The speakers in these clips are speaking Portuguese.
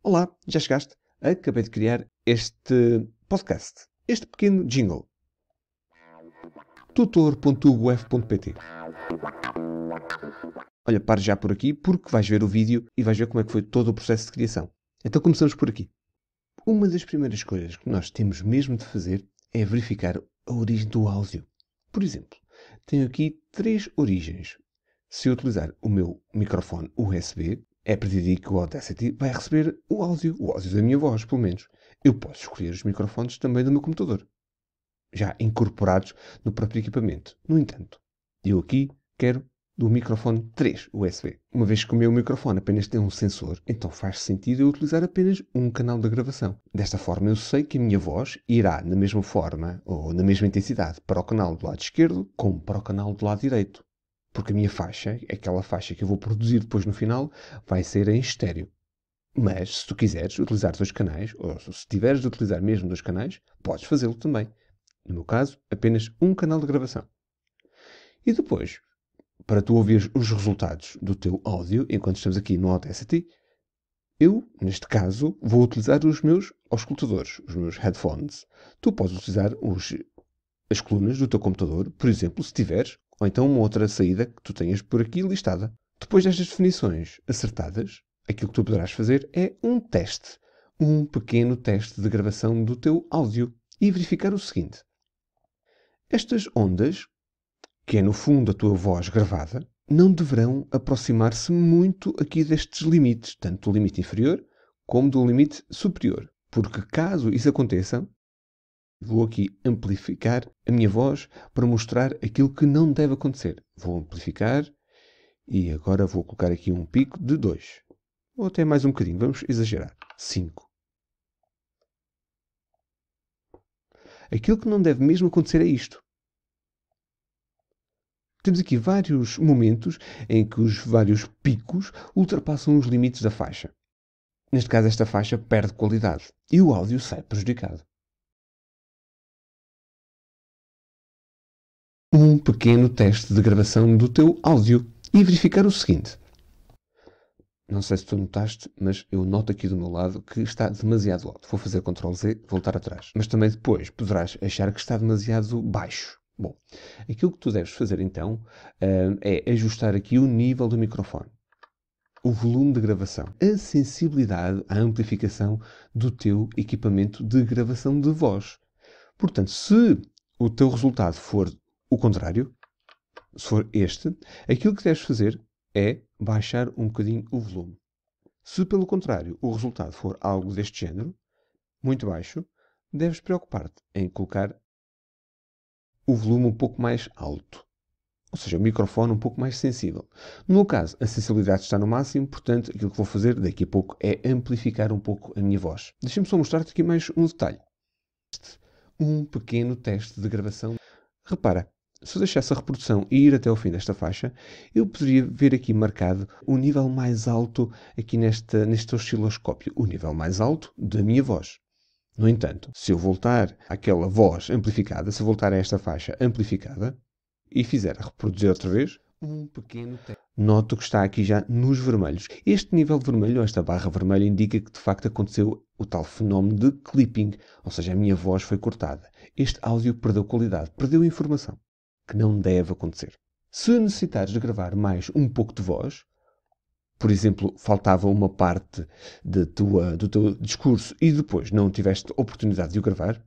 Olá, já chegaste? Acabei de criar este podcast, este pequeno jingle. tutor.uf.pt. Olha, pare já por aqui porque vais ver o vídeo e vais ver como é que foi todo o processo de criação. Então começamos por aqui. Uma das primeiras coisas que nós temos mesmo de fazer é verificar a origem do áudio. Por exemplo, tenho aqui 3 origens. Se eu utilizar o meu microfone USB, é a partir daí que o Audacity vai receber o áudio da minha voz, pelo menos. Eu posso escolher os microfones também do meu computador, já incorporados no próprio equipamento. No entanto, eu aqui quero do microfone 3 USB. Uma vez que o meu microfone apenas tem um sensor, então faz sentido eu utilizar apenas um canal de gravação. Desta forma eu sei que a minha voz irá na mesma forma ou na mesma intensidade para o canal do lado esquerdo como para o canal do lado direito. Porque a minha faixa, aquela faixa que eu vou produzir depois no final, vai ser em estéreo. Mas, se tu quiseres utilizar 2 canais, ou se tiveres de utilizar mesmo 2 canais, podes fazê-lo também. No meu caso, apenas um canal de gravação. E depois, para tu ouvires os resultados do teu áudio, enquanto estamos aqui no Audacity, eu, neste caso, vou utilizar os meus auscultadores, os meus headphones. Tu podes utilizar as colunas do teu computador, por exemplo, se tiveres, ou então uma outra saída que tu tenhas por aqui listada. Depois destas definições acertadas, aquilo que tu poderás fazer é um teste, um pequeno teste de gravação do teu áudio e verificar o seguinte. Estas ondas, que é no fundo a tua voz gravada, não deverão aproximar-se muito aqui destes limites, tanto do limite inferior como do limite superior. Porque caso isso aconteça, vou aqui amplificar a minha voz para mostrar aquilo que não deve acontecer. Vou amplificar e agora vou colocar aqui um pico de 2. Ou até mais um bocadinho, vamos exagerar. 5. Aquilo que não deve mesmo acontecer é isto. Temos aqui vários momentos em que os vários picos ultrapassam os limites da faixa. Neste caso, esta faixa perde qualidade e o áudio sai prejudicado. Um pequeno teste de gravação do teu áudio e verificar o seguinte. Não sei se tu notaste, mas eu noto aqui do meu lado que está demasiado alto. Vou fazer Ctrl+Z, voltar atrás. Mas também depois poderás achar que está demasiado baixo. Bom, aquilo que tu deves fazer então é ajustar aqui o nível do microfone, o volume de gravação, a sensibilidade à amplificação do teu equipamento de gravação de voz. Portanto, se o teu resultado for o contrário, se for este, aquilo que deves fazer é baixar um bocadinho o volume. Se, pelo contrário, o resultado for algo deste género, muito baixo, deves preocupar-te em colocar o volume um pouco mais alto. Ou seja, o microfone um pouco mais sensível. No meu caso, a sensibilidade está no máximo, portanto, aquilo que vou fazer daqui a pouco é amplificar um pouco a minha voz. Deixa-me só mostrar-te aqui mais um detalhe. Um pequeno teste de gravação. Repara, se eu deixasse a reprodução e ir até ao fim desta faixa, eu poderia ver aqui marcado o nível mais alto aqui neste osciloscópio. O nível mais alto da minha voz. No entanto, se eu voltar àquela voz amplificada, se eu voltar a esta faixa amplificada e fizer reproduzir outra vez, um pequeno teste, noto que está aqui já nos vermelhos. Este nível vermelho, esta barra vermelha, indica que de facto aconteceu o tal fenómeno de clipping, ou seja, a minha voz foi cortada. Este áudio perdeu qualidade, perdeu informação, que não deve acontecer. Se necessitares de gravar mais um pouco de voz, por exemplo, faltava uma parte do teu discurso e depois não tiveste oportunidade de o gravar,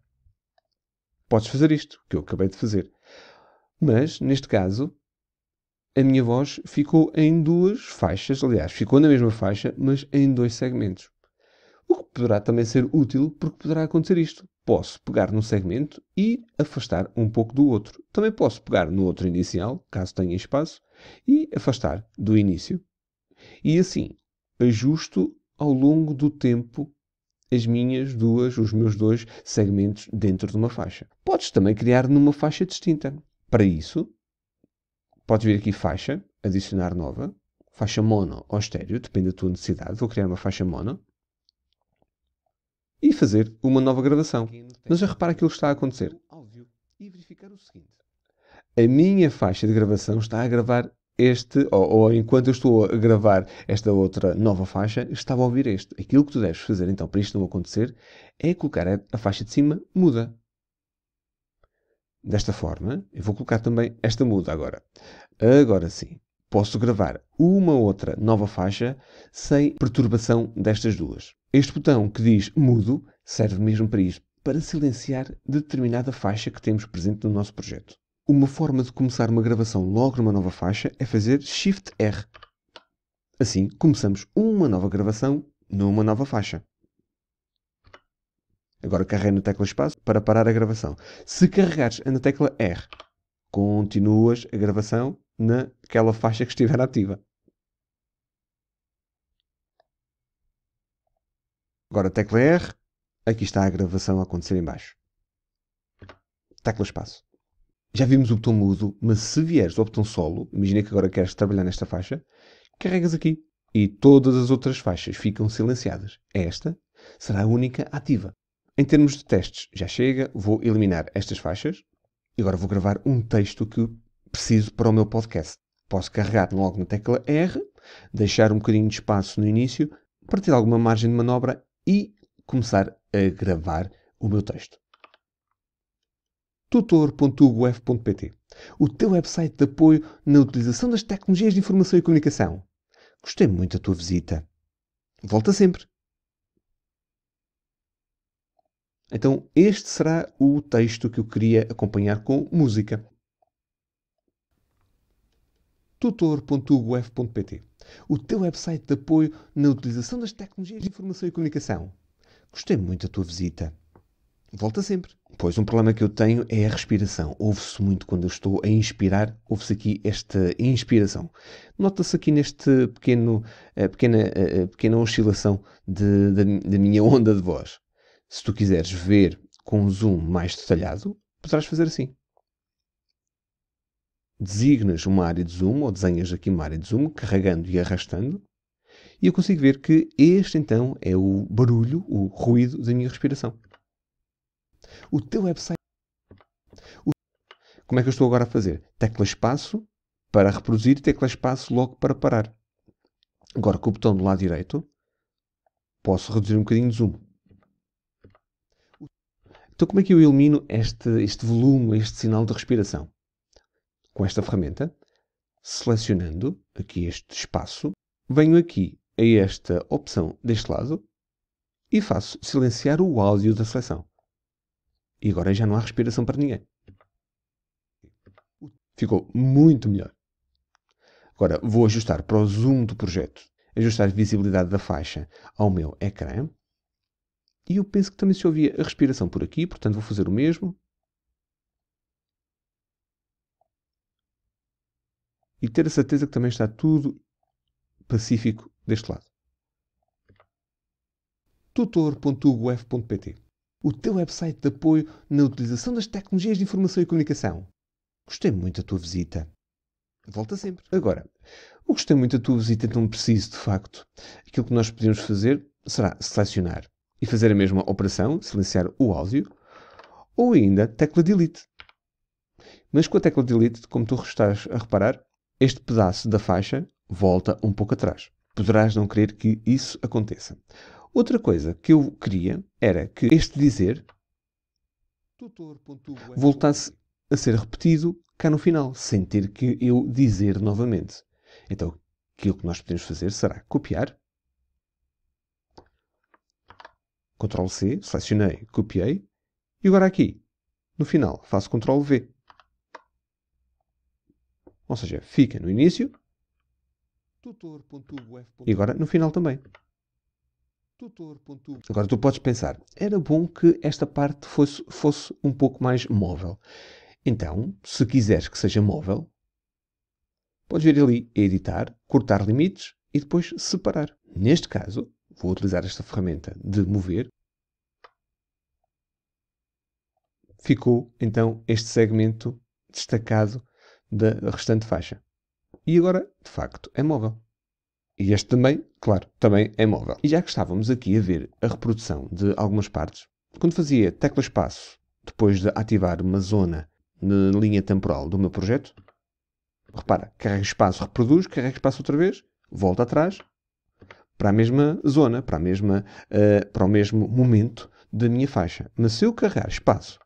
podes fazer isto, que eu acabei de fazer. Mas, neste caso, a minha voz ficou em 2 faixas, aliás, ficou na mesma faixa, mas em 2 segmentos. O que poderá também ser útil, porque poderá acontecer isto. Posso pegar num segmento e afastar um pouco do outro. Também posso pegar no outro inicial, caso tenha espaço, e afastar do início. E assim, ajusto ao longo do tempo os meus 2 segmentos dentro de uma faixa. Podes também criar numa faixa distinta. Para isso, podes vir aqui faixa, adicionar nova, faixa mono ou estéreo, depende da tua necessidade. Vou criar uma faixa mono e fazer uma nova gravação. Mas já repara aquilo que está a acontecer. A minha faixa de gravação está a gravar ou enquanto eu estou a gravar esta outra nova faixa, estava a ouvir este. Aquilo que tu deves fazer, então, para isto não acontecer, é colocar a faixa de cima muda. Desta forma, eu vou colocar também esta muda agora. Agora sim, posso gravar uma outra nova faixa sem perturbação destas duas. Este botão que diz mudo serve mesmo para isto, para silenciar determinada faixa que temos presente no nosso projeto. Uma forma de começar uma gravação logo numa nova faixa é fazer Shift R. Assim, começamos uma nova gravação numa nova faixa. Agora carregue na tecla espaço para parar a gravação. Se carregares na tecla R, continuas a gravação naquela faixa que estiver ativa. Agora tecla R, aqui está a gravação a acontecer em baixo. Tecla espaço. Já vimos o botão mudo, mas se vieres ao botão solo, imagina que agora queres trabalhar nesta faixa, carregas aqui e todas as outras faixas ficam silenciadas. Esta será a única ativa. Em termos de testes, já chega, vou eliminar estas faixas e agora vou gravar um texto que preciso para o meu podcast. Posso carregar logo na tecla R, deixar um bocadinho de espaço no início, para ter alguma margem de manobra e começar a gravar o meu texto. tutor.ugf.pt, o teu website de apoio na utilização das tecnologias de informação e comunicação. Gostei muito da tua visita. Volta sempre. Então, este será o texto que eu queria acompanhar com música. tutor.ugf.pt, o teu website de apoio na utilização das tecnologias de informação e comunicação. Gostei muito da tua visita. Volta sempre. Pois um problema que eu tenho é a respiração. Ouve-se muito quando eu estou a inspirar, ouve-se aqui esta inspiração. Nota-se aqui neste pequena oscilação da minha onda de voz. Se tu quiseres ver com um zoom mais detalhado, poderás fazer assim. Designas uma área de zoom, ou desenhas aqui uma área de zoom, carregando e arrastando, e eu consigo ver que este então é o barulho, o ruído da minha respiração. O teu website... Como é que eu estou agora a fazer? Tecla espaço para reproduzir e tecla espaço logo para parar. Agora com o botão do lado direito, posso reduzir um bocadinho de zoom. Então como é que eu elimino este volume, este sinal de respiração? Com esta ferramenta, selecionando aqui este espaço, venho aqui a esta opção deste lado e faço silenciar o áudio da seleção. E agora já não há respiração para ninguém. Ficou muito melhor. Agora vou ajustar para o zoom do projeto, ajustar a visibilidade da faixa ao meu ecrã. E eu penso que também se ouvia a respiração por aqui, portanto vou fazer o mesmo. E ter a certeza que também está tudo pacífico deste lado. tutor.ugf.pt, o teu website de apoio na utilização das tecnologias de informação e comunicação. Gostei muito da tua visita. Volta sempre. Agora, o gostei muito da tua visita, então preciso de facto. Aquilo que nós podemos fazer será selecionar e fazer a mesma operação, silenciar o áudio, ou ainda tecla Delete. Mas com a tecla Delete, como tu estás a reparar, este pedaço da faixa volta um pouco atrás. Poderás não querer que isso aconteça. Outra coisa que eu queria era que este dizer voltasse a ser repetido cá no final, sem ter que eu dizer novamente. Então, aquilo que nós podemos fazer será copiar. Ctrl C, selecionei, copiei. E agora aqui, no final, faço Ctrl V. Ou seja, fica no início. E agora no final também. Agora tu podes pensar, era bom que esta parte fosse um pouco mais móvel. Então, se quiseres que seja móvel, podes vir ali a editar, cortar limites e depois separar. Neste caso, vou utilizar esta ferramenta de mover. Ficou então este segmento destacado da restante faixa. E agora, de facto, é móvel. E este também, claro, também é móvel. E já que estávamos aqui a ver a reprodução de algumas partes, quando fazia tecla espaço, depois de ativar uma zona na linha temporal do meu projeto, Repara, carrega espaço, reproduz, carrega espaço outra vez, volta atrás, para a mesma zona, para o mesmo momento da minha faixa. Mas se eu carregar espaço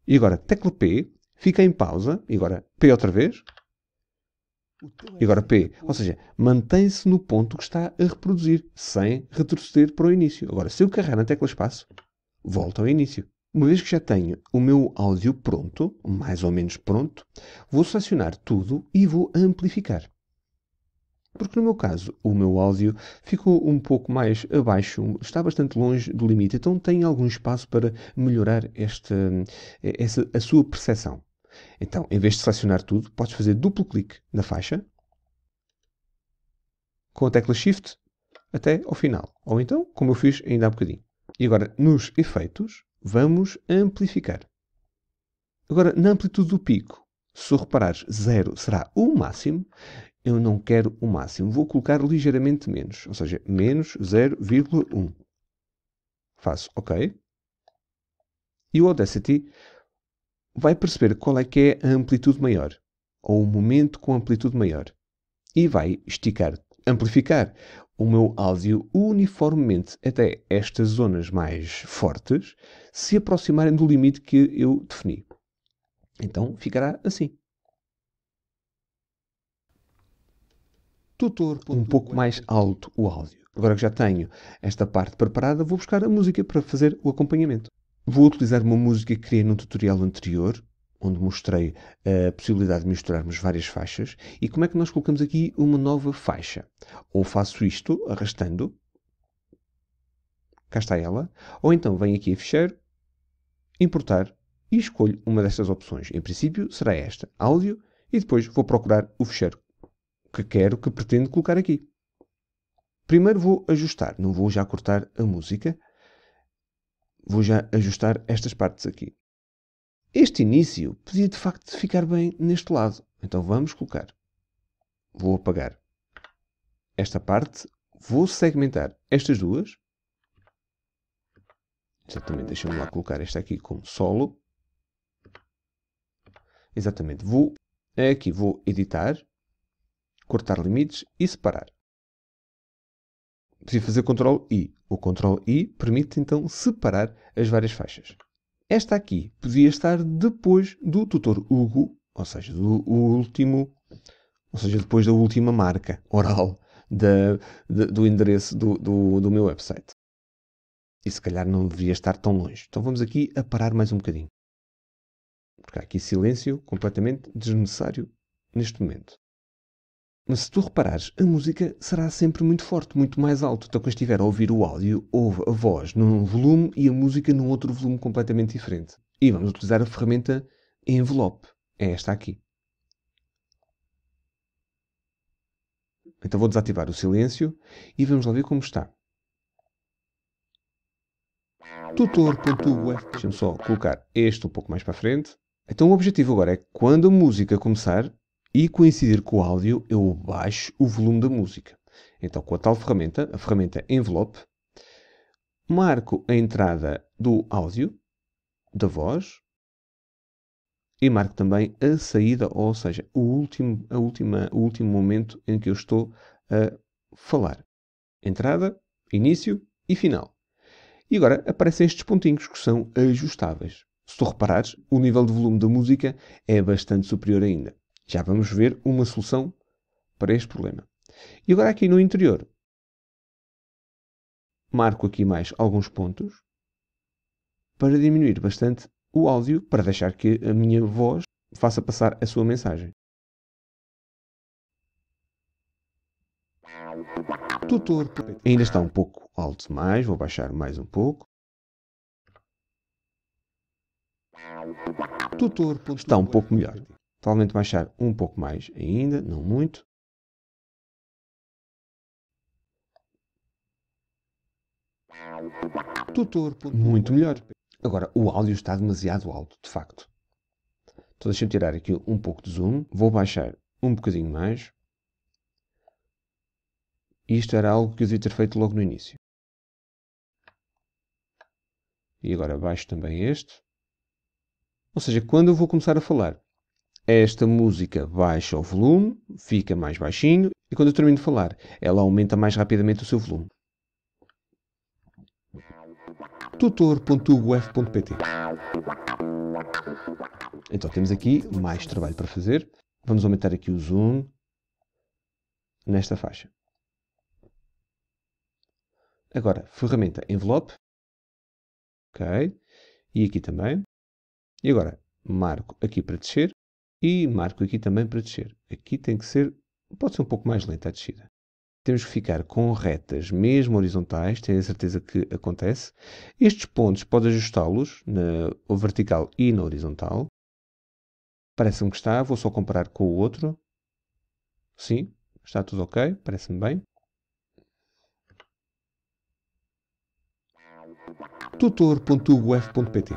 e agora tecla P, fica em pausa, e agora P outra vez, e agora P, ou seja, mantém-se no ponto que está a reproduzir, sem retroceder para o início. Agora, se eu carregar na tecla espaço, volta ao início. Uma vez que já tenho o meu áudio pronto, mais ou menos pronto, vou selecionar tudo e vou amplificar. Porque no meu caso, o meu áudio ficou um pouco mais abaixo, está bastante longe do limite, então tem algum espaço para melhorar a sua percepção. Então, em vez de selecionar tudo, podes fazer duplo clique na faixa, com a tecla Shift, até ao final. Ou então, como eu fiz ainda há bocadinho. E agora, nos efeitos, vamos amplificar. Agora, na amplitude do pico, se reparares, 0 será o máximo. Eu não quero o máximo. Vou colocar ligeiramente menos. Ou seja, menos 0,1. Faço OK. E o Audacity vai perceber qual é que é a amplitude maior. Ou o momento com amplitude maior. E vai amplificar o meu áudio uniformemente até estas zonas mais fortes se aproximarem do limite que eu defini. Então ficará assim. Um pouco mais alto o áudio. Agora que já tenho esta parte preparada, vou buscar a música para fazer o acompanhamento. Vou utilizar uma música que criei num tutorial anterior, onde mostrei a possibilidade de misturarmos várias faixas. E como é que nós colocamos aqui uma nova faixa? Ou faço isto arrastando, cá está ela, ou então venho aqui a ficheiro, importar e escolho uma destas opções. Em princípio será esta, áudio, e depois vou procurar o ficheiro que pretendo colocar aqui. Primeiro vou ajustar, não vou já cortar a música, vou já ajustar estas partes aqui. Este início podia de facto ficar bem neste lado, então vamos colocar. Vou apagar esta parte, vou segmentar estas duas. Exatamente, deixa-me lá colocar esta aqui como solo. Exatamente, vou editar, cortar limites e separar. Preciso fazer Ctrl I. O Ctrl I permite então separar as várias faixas. Esta aqui podia estar depois do tutor Hugo, ou seja, depois da última marca oral do endereço do meu website. E se calhar não deveria estar tão longe. Então vamos aqui a parar mais um bocadinho. Porque há aqui silêncio completamente desnecessário neste momento. Mas se tu reparares, a música será sempre muito forte, muito mais alto. Então, quando estiver a ouvir o áudio, ouve a voz num volume e a música num outro volume completamente diferente. E vamos utilizar a ferramenta Envelope. É esta aqui. Então vou desativar o silêncio e vamos lá ver como está. Tutor.web. Deixa-me só colocar este um pouco mais para a frente. Então o objetivo agora é que quando a música começar e coincidir com o áudio, eu baixo o volume da música. Então com a tal ferramenta, a ferramenta Envelope, marco a entrada do áudio, da voz, e marco também a saída, ou seja, o último momento em que eu estou a falar. Entrada, início e final. E agora aparecem estes pontinhos que são ajustáveis. Se tu reparares, o nível de volume da música é bastante superior ainda. Já vamos ver uma solução para este problema. E agora aqui no interior, marco aqui mais alguns pontos para diminuir bastante o áudio, para deixar que a minha voz faça passar a sua mensagem. Tutor. Ainda está um pouco alto demais, vou baixar mais um pouco. Tutor. Está um pouco melhor. Provavelmente baixar um pouco mais ainda, não muito. Tutor. Muito melhor. Agora, o áudio está demasiado alto, de facto. Então deixa-me tirar aqui um pouco de zoom. Vou baixar um bocadinho mais. Isto era algo que eu devia ter feito logo no início. E agora baixo também este. Ou seja, quando eu vou começar a falar, esta música baixa o volume, fica mais baixinho, e quando eu termino de falar, ela aumenta mais rapidamente o seu volume. tutor.uf.pt. Então temos aqui mais trabalho para fazer. Vamos aumentar aqui o zoom nesta faixa. Agora, ferramenta Envelope. Ok. E aqui também. E agora, marco aqui para descer e marco aqui também para descer. Aqui tem que ser, pode ser um pouco mais lenta a descida. Temos que ficar com retas mesmo horizontais, tenho a certeza que acontece. Estes pontos pode ajustá-los na vertical e na horizontal. Parece-me que está, vou só comparar com o outro. Sim, está tudo ok, parece-me bem. tutor.uf.pt.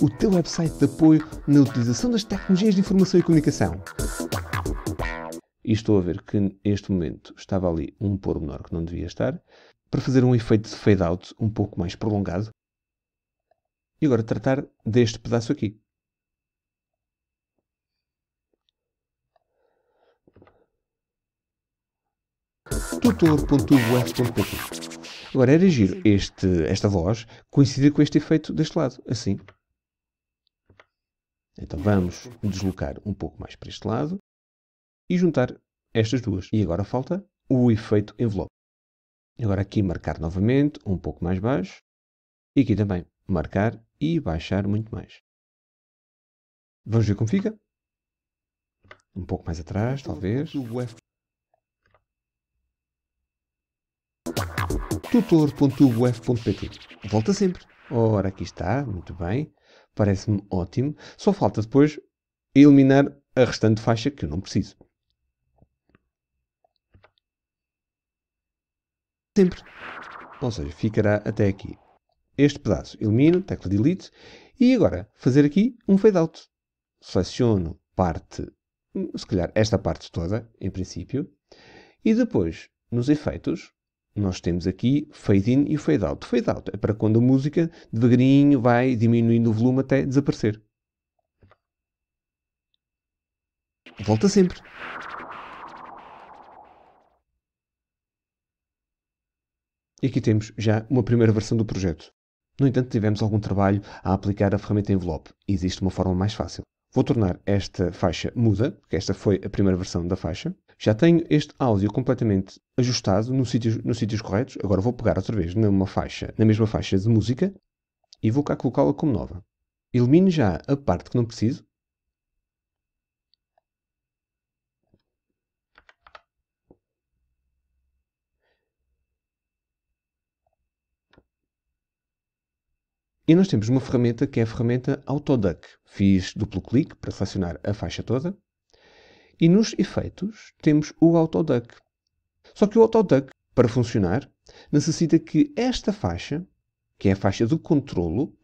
O teu website de apoio na utilização das tecnologias de informação e comunicação. E estou a ver que neste momento estava ali um pormenor que não devia estar, para fazer um efeito de fade out um pouco mais prolongado. E agora tratar deste pedaço aqui. tutor.uf.pt. Agora era giro esta voz coincidir com este efeito deste lado, assim. Então vamos deslocar um pouco mais para este lado e juntar estas duas. E agora falta o efeito envelope. Agora aqui marcar novamente, um pouco mais baixo. E aqui também marcar e baixar muito mais. Vamos ver como fica? Um pouco mais atrás, talvez. tutor.uf.pt. Volta sempre. Ora, aqui está, muito bem. Parece-me ótimo. Só falta depois eliminar a restante faixa que eu não preciso. Sempre. Ou seja, ficará até aqui. Este pedaço elimino, tecla Delete. E agora, fazer aqui um fade out. Seleciono parte, se calhar esta parte toda, em princípio. E depois, nos efeitos, nós temos aqui fade in e fade out. Fade out é para quando a música devagarinho vai diminuindo o volume até desaparecer. Volta sempre. E aqui temos já uma primeira versão do projeto. No entanto, tivemos algum trabalho a aplicar a ferramenta Envelope. Existe uma forma mais fácil. Vou tornar esta faixa muda, porque esta foi a primeira versão da faixa. Já tenho este áudio completamente ajustado nos sítios corretos. Agora vou pegar outra vez na mesma faixa de música e vou cá colocá-la como nova. Elimino já a parte que não preciso. E nós temos uma ferramenta que é a ferramenta Autoduck. Fiz duplo clique para selecionar a faixa toda. E nos efeitos temos o Autoduck. Só que o Autoduck, para funcionar, necessita que esta faixa, que é a faixa de controlo,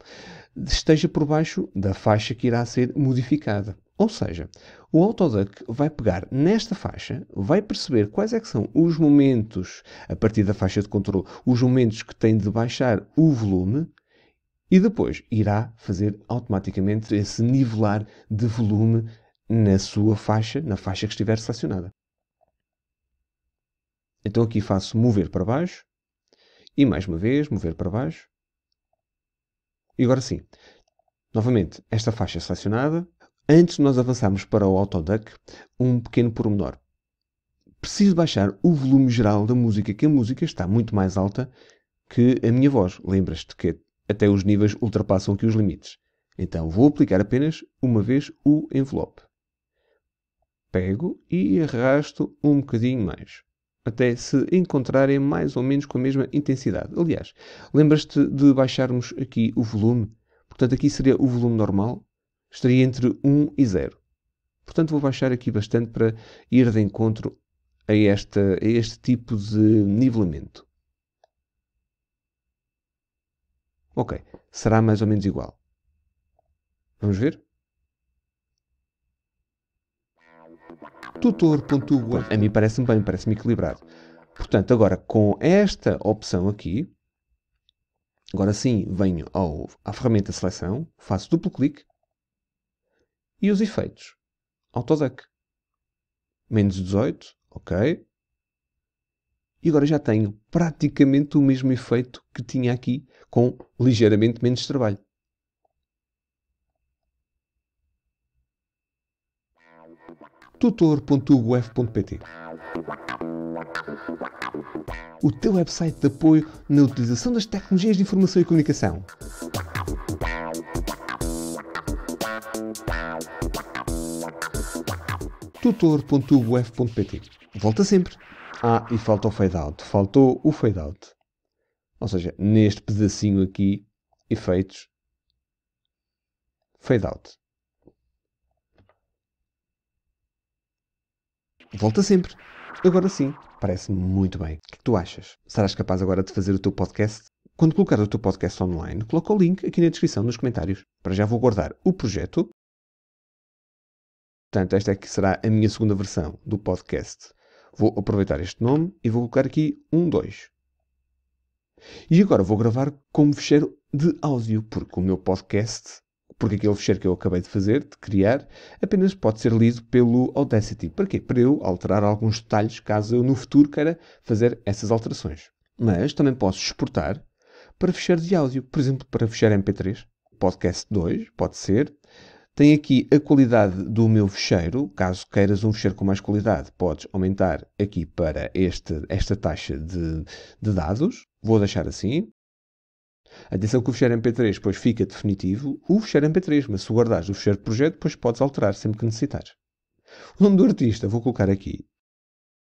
esteja por baixo da faixa que irá ser modificada. Ou seja, o Autoduck vai pegar nesta faixa, vai perceber quais é que são os momentos, a partir da faixa de controlo, os momentos que tem de baixar o volume, e depois irá fazer automaticamente esse nivelar de volume na sua faixa, na faixa que estiver selecionada. Então aqui faço mover para baixo e mais uma vez mover para baixo. E agora sim, novamente esta faixa selecionada. Antes de nós avançarmos para o Autoduck, um pequeno pormenor. Preciso baixar o volume geral da música, que a música está muito mais alta que a minha voz. Lembras-te que até os níveis ultrapassam aqui os limites. Então vou aplicar apenas uma vez o envelope. Pego e arrasto um bocadinho mais, até se encontrarem mais ou menos com a mesma intensidade. Aliás, lembras-te de baixarmos aqui o volume? Portanto, aqui seria o volume normal, estaria entre 1 e 0. Portanto, vou baixar aqui bastante para ir de encontro a este tipo de nivelamento. Ok, será mais ou menos igual. Vamos ver? tutor.uf. A mim parece-me bem, parece-me equilibrado. Portanto, agora com esta opção aqui, agora sim venho à ferramenta seleção, faço duplo clique E os efeitos? Autodeck. Menos 18, ok. E agora já tenho praticamente o mesmo efeito que tinha aqui, com ligeiramente menos trabalho. tutor.uf.pt. O teu website de apoio na utilização das tecnologias de informação e comunicação. tutor.uf.pt. Volta sempre. Ah, e falta o fade out. Faltou o fade out. Ou seja, neste pedacinho aqui, efeitos, fade out. Volta sempre. Agora sim, parece-me muito bem. O que é que tu achas? Serás capaz agora de fazer o teu podcast? Quando colocar o teu podcast online, coloca o link aqui na descrição, nos comentários. Para já vou guardar o projeto. Portanto, esta é que será a minha segunda versão do podcast. Vou aproveitar este nome e vou colocar aqui 2. E agora vou gravar como fecheiro de áudio, porque o meu podcast, porque aquele fecheiro que eu acabei de fazer, de criar, apenas pode ser lido pelo Audacity. Para quê? Para eu alterar alguns detalhes, caso eu no futuro queira fazer essas alterações. Mas também posso exportar para fecheiro de áudio, por exemplo, para fecheiro MP3. Podcast 2, pode ser. Tem aqui a qualidade do meu fecheiro. Caso queiras um fecheiro com mais qualidade, podes aumentar aqui para esta taxa de dados. Vou deixar assim. Atenção que o fecheiro MP3 depois fica definitivo. O fecheiro MP3, mas se guardares o fecheiro de projeto, depois podes alterar sempre que necessitares. O nome do artista vou colocar aqui.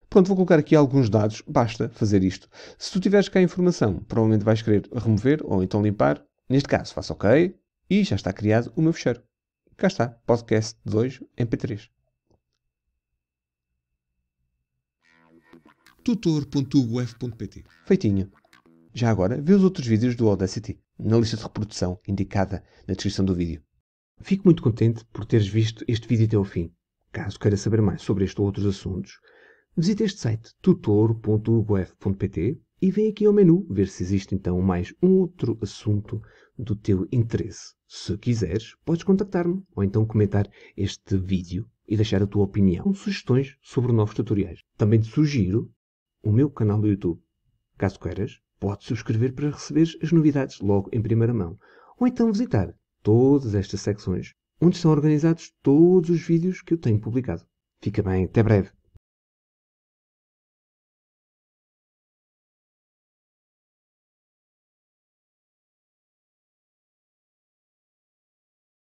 Pronto, vou colocar aqui alguns dados. Basta fazer isto. Se tu tiveres cá a informação, provavelmente vais querer remover ou então limpar. Neste caso, faço OK e já está criado o meu fecheiro. Cá está, podcast 2 MP3. tutor.uf.pt. Feitinho. Já agora, vê os outros vídeos do Audacity, na lista de reprodução indicada na descrição do vídeo. Fico muito contente por teres visto este vídeo até ao fim. Caso queira saber mais sobre este ou outros assuntos, visita este site tutor.uf.pt e vem aqui ao menu ver se existe então mais um outro assunto do teu interesse. Se quiseres, podes contactar-me ou então comentar este vídeo e deixar a tua opinião ou sugestões sobre novos tutoriais. Também te sugiro o meu canal do YouTube. Caso queiras, podes subscrever para receber as novidades logo em primeira mão. Ou então visitar todas estas secções onde estão organizados todos os vídeos que eu tenho publicado. Fica bem, até breve.